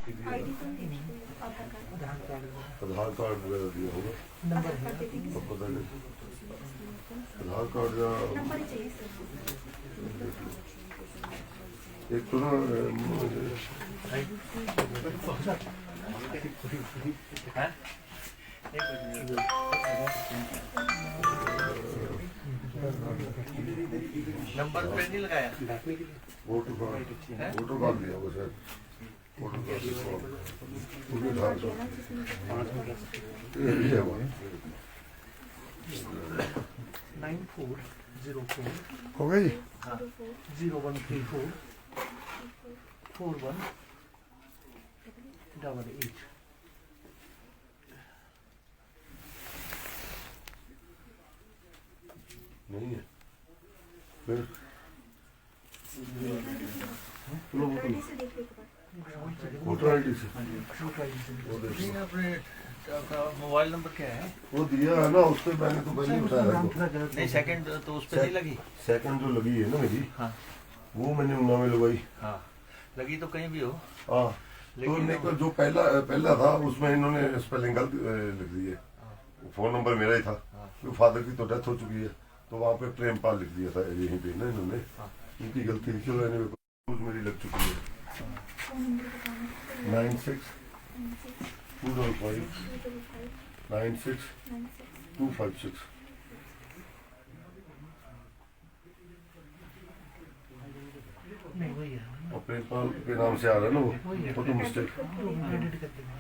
आधार card वगैरह दिया होगा, नंबर है अब पता नहीं आधार कार्ड या एक तो ना नंबर पे नहीं लगाया। वोटर कार्ड दिया हुआ शायद, वोटर कार्ड ये है वो 9404 हो गया जी। 0134 4188। नहीं है फिर वोटर आई डी से नहीं, अपने मोबाइल नंबर क्या है? वो दिया है ना, उस पर मैंने तो पहले ही बताया था। नहीं, सेकंड तो उस पर नहीं लगी। सेकंड जो लगी है ना मेरी, हाँ वो मैंने उन्ना में लगवाई। हाँ, लगी तो कहीं भी हो। हाँ, तो लेकिन मेरे को जो पहला था उसमें इन्होंने स्पेलिंग गलत लिख दी है। फोन नंबर मेरा ही था, क्योंकि फादर की तो डेथ हो चुकी है, तो वहाँ पे प्रेमपाल लिख दिया था यहीं पे ना इन्होंने, इनकी गलती थी। चलो मेरी लग चुकी है 9625596256। नहीं वही है, और प्रेमपाल के नाम से आ रहा है ना वो तो मिस्टेक। क्रेडिट कर देंगे।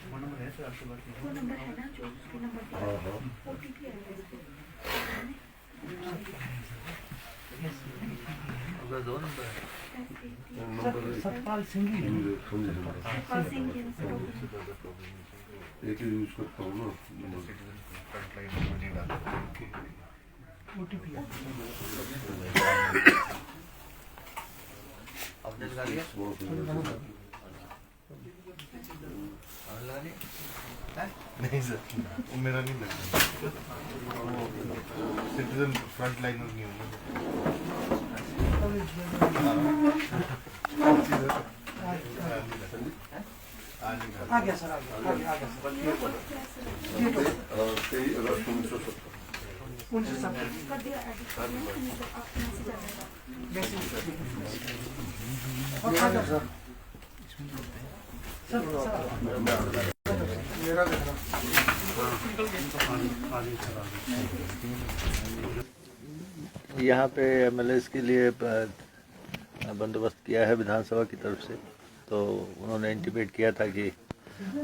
हाँ हाँ अगर दो नंबर है। सतपाल सिंह ही है। एक ही यूज करता हूँ ना। OTP है। आपने लगा लिया? आपने लगा लिया? नहीं सर, वो मेरा नहीं लगता। सिटीजन फ्रंट लाइनर नहीं होगा। आ गया सर, आ गया सर। 23 अगस्त 1970। 1970। यहाँ पे MLS के लिए बंदोबस्त किया है विधानसभा की तरफ से, तो उन्होंने इंटीमेट किया था कि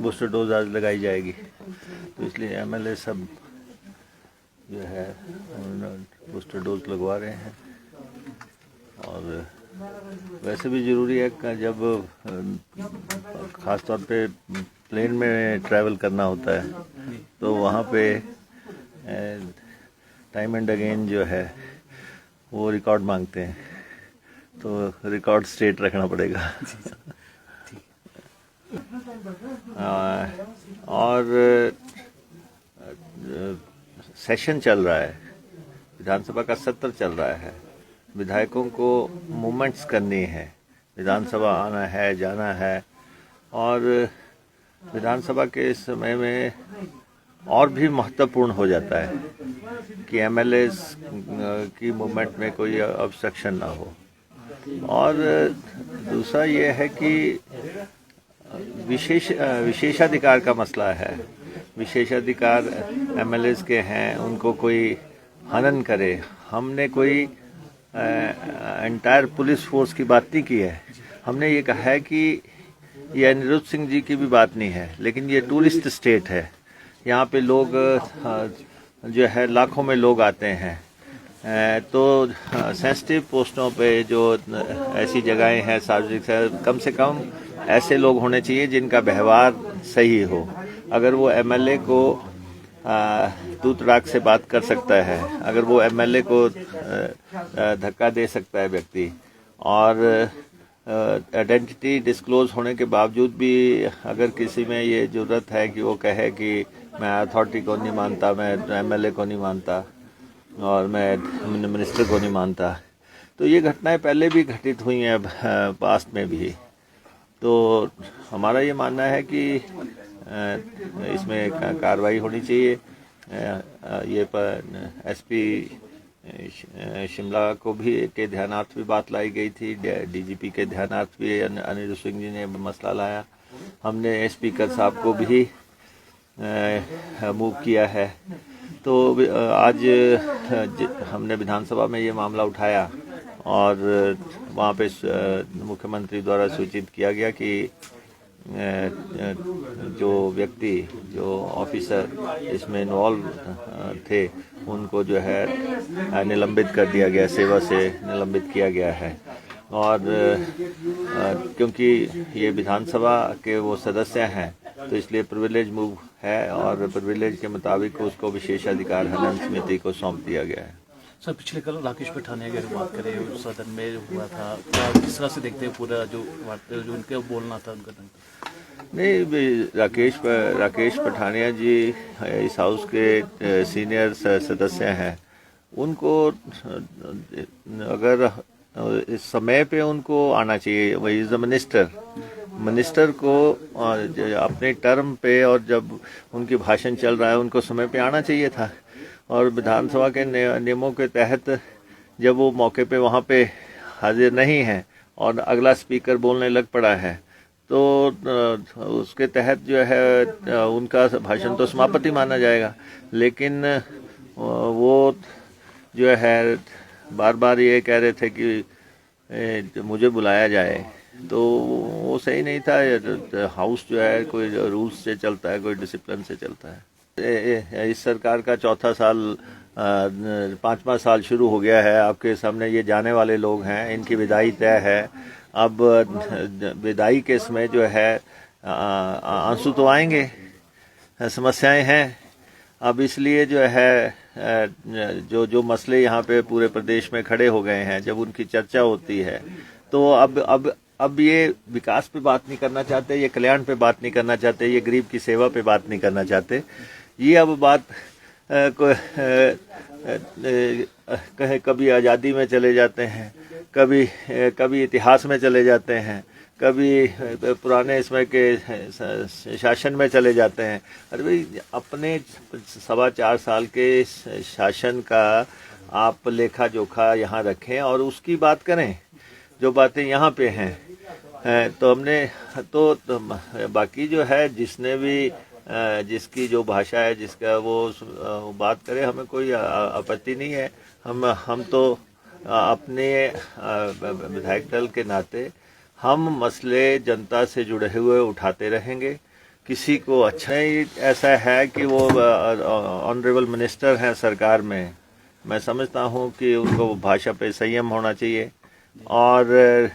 बूस्टर डोज आज लगाई जाएगी, तो इसलिए MLS सब जो है बूस्टर डोज लगवा रहे हैं। और वैसे भी ज़रूरी है कि जब ख़ास तौर पे प्लेन में ट्रैवल करना होता है तो वहाँ पे टाइम एंड अगेन जो है वो रिकॉर्ड मांगते हैं, तो रिकॉर्ड स्ट्रेट रखना पड़ेगा। और सेशन चल रहा है, विधानसभा का सत्र चल रहा है, विधायकों को मूवमेंट्स करनी है, विधानसभा आना है, जाना है। और विधानसभा के समय में और भी महत्वपूर्ण हो जाता है कि MLAs की मूवमेंट में कोई ऑब्स्ट्रक्शन ना हो। और दूसरा ये है कि विशेषाधिकार का मसला है। विशेषाधिकार MLAs के हैं, उनको कोई हनन करे। हमने कोई एंटायर पुलिस फोर्स की बात नहीं की है, हमने ये कहा है कि ये अनिरुद्ध सिंह जी की भी बात नहीं है, लेकिन ये टूरिस्ट स्टेट है, यहाँ पे लोग जो है लाखों में लोग आते हैं। तो सेंसिटिव पोस्टों पे जो ऐसी जगहें हैं सार्वजनिक, कम से कम ऐसे लोग होने चाहिए जिनका व्यवहार सही हो। अगर वो MLA को तू तड़ाक से बात कर सकता है, अगर वो MLA को धक्का दे सकता है व्यक्ति, और आइडेंटिटी डिस्क्लोज होने के बावजूद भी अगर किसी में ये जरूरत है कि वो कहे कि मैं अथॉरिटी को नहीं मानता, मैं MLA को नहीं मानता और मैं मिनिस्टर को नहीं मानता, तो ये घटनाएं पहले भी घटित हुई हैं पास्ट में भी। तो हमारा ये मानना है कि इसमें कार्रवाई होनी चाहिए। ये पर एसपी शिमला को भी के ध्यानार्थ भी बात लाई गई थी, डीजीपी के ध्यानार्थ भी अनिरुद्ध सिंह जी ने मसला लाया। हमने स्पीकर साहब को भी मूव किया है। तो आज हमने विधानसभा में ये मामला उठाया और वहाँ पे मुख्यमंत्री द्वारा सूचित किया गया कि जो व्यक्ति जो ऑफिसर इसमें इन्वॉल्व थे उनको जो है निलंबित कर दिया गया, सेवा से निलंबित किया गया है। और क्योंकि ये विधानसभा के वो सदस्य हैं तो इसलिए प्रिविलेज मूव है और प्रिविलेज के मुताबिक उसको विशेषाधिकार हनन समिति को सौंप दिया गया है। सर, पिछले कल राकेश पठानिया की अगर बात करें सदन में हुआ था, क्या किस तरह से देखते हैं पूरा जो उनके बोलना था उनका ढंग? नहीं, राकेश पठानिया जी इस हाउस के सीनियर सदस्य हैं। उनको अगर इस समय पे उनको आना चाहिए, वही इज द मिनिस्टर को अपने टर्म पे और जब उनकी भाषण चल रहा है उनको समय पे आना चाहिए था। और विधानसभा के नियमों के तहत जब वो मौके पे वहाँ पे हाजिर नहीं है और अगला स्पीकर बोलने लग पड़ा है तो उसके तहत जो है उनका भाषण तो समापति माना जाएगा। लेकिन वो जो है बार बार ये कह रहे थे कि मुझे बुलाया जाए, तो वो सही नहीं था। हाउस जो है कोई रूल्स से चलता है, कोई डिसिप्लिन से चलता है। इस सरकार का चौथा साल 5वां साल शुरू हो गया है। आपके सामने ये जाने वाले लोग हैं, इनकी विदाई तय है। अब विदाई के समय जो है आंसू तो आएंगे, समस्याएं हैं। अब इसलिए जो है जो मसले यहाँ पे पूरे प्रदेश में खड़े हो गए हैं, जब उनकी चर्चा होती है तो अब ये विकास पे बात नहीं करना चाहते, ये कल्याण पे बात नहीं करना चाहते, ये गरीब की सेवा पे बात नहीं करना चाहते। ये अब बात कभी आज़ादी में चले जाते हैं, कभी इतिहास में चले जाते हैं, कभी पुराने इसमें के शासन में चले जाते हैं। अरे भाई, अपने 4.25 साल के शासन का आप लेखा जोखा यहाँ रखें और उसकी बात करें, जो बातें यहाँ पे हैं। तो हमने तो बाकी जो है जिसने भी जिसकी जो भाषा है, जिसका वो बात करे, हमें कोई आपत्ति नहीं है। हम तो अपने विधायक दल के नाते हम मसले जनता से जुड़े हुए उठाते रहेंगे। किसी को अच्छा ही ऐसा है कि वो ऑनरेबल मिनिस्टर हैं सरकार में, मैं समझता हूँ कि उनको भाषा पे संयम होना चाहिए। और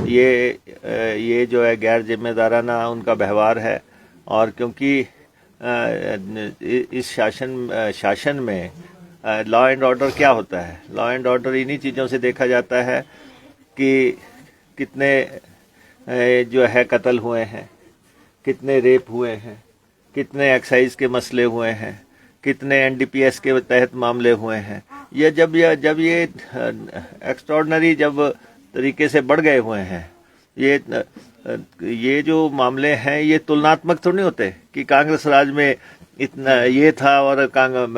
ये जो है गैर जिम्मेदाराना उनका व्यवहार है। और क्योंकि इस शासन में लॉ एंड ऑर्डर क्या होता है, लॉ एंड ऑर्डर इन्हीं चीज़ों से देखा जाता है कि कितने जो है कत्ल हुए हैं, कितने रेप हुए हैं, कितने एक्साइज के मसले हुए हैं, कितने एनडीपीएस के तहत मामले हुए हैं। ये जब ये एक्स्ट्रॉर्डनरी जब तरीके से बढ़ गए हुए हैं, ये जो मामले हैं ये तुलनात्मक थोड़ी नहीं होते कि कांग्रेस राज में इतना ये था और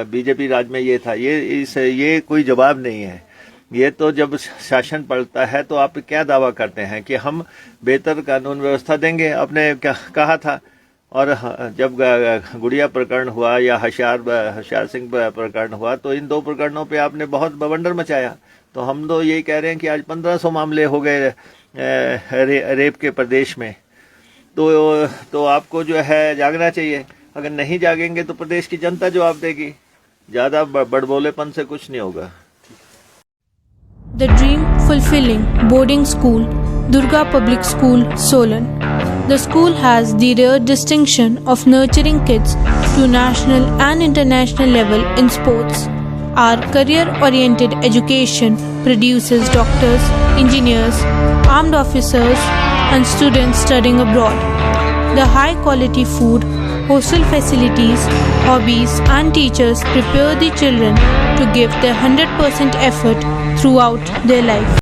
बीजेपी राज में ये था। ये कोई जवाब नहीं है। ये तो जब शासन पलटता है तो आप क्या दावा करते हैं कि हम बेहतर कानून व्यवस्था देंगे, आपने क्या कहा था। और जब गुड़िया प्रकरण हुआ या होशियार सिंह प्रकरण हुआ तो इन 2 प्रकरणों पे आपने बहुत बवंडर मचाया। तो हम तो यही कह रहे हैं कि आज 1500 मामले हो गए रेप के प्रदेश में। तो आपको जो है जागना चाहिए। अगर नहीं जागेंगे तो प्रदेश की जनता जवाब देगी। ज़्यादा बड़बोलेपन से कुछ नहीं होगा। The Dream Fulfilling Boarding School, Durga Public School, Solan. The school has the rare distinction of nurturing kids to national and international level in sports. Our career-oriented education produces doctors, engineers, armed officers, and students studying abroad. The high-quality food, hostel facilities, hobbies, and teachers prepare the children to give their 100% effort throughout their life.